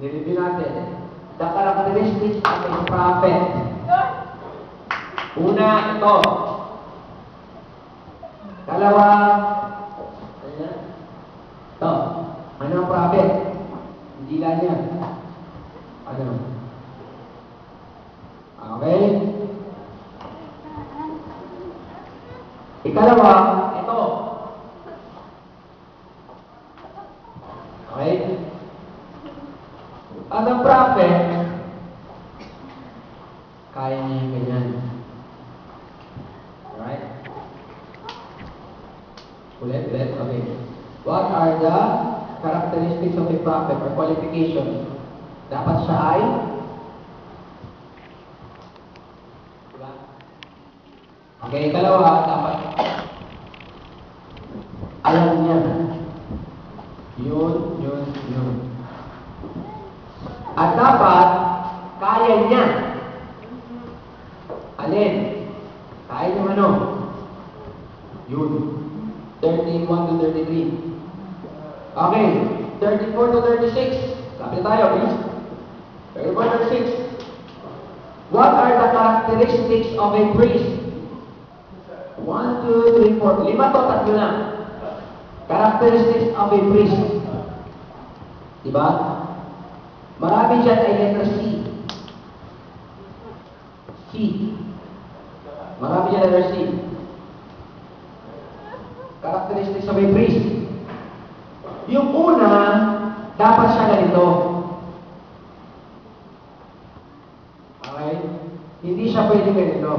nireview natin. The characteristics of a prophet. Una, ito. Dalawa, ito. Ano ang prophet? Hindi lang yan. Ano? Okay? Ikalawa, ito. Okay? At ang prophet, kaya niya yung ganyan. Alright? Ulit. Okay. What are the characteristics of a prophet or qualifications? Dapat siya ay diba? Okay, ikalawa, dapat alam niya. Yun. At dapat, kaya niya. Alin? Kaya niya ano? Yun. 31 to 33. Okay. 34 to 36. Sabi tayo, please. 34 to 36. What are the characteristics of a priest? 1, 2, 3, 4. 5 to, 3 na. Characteristics of a priest. Diba? Marami dyan ay letter C. Marami dyan letter C. Characteristics of a priest. Yung una, dapat siya ganito. Okay? Hindi siya pwede ganito.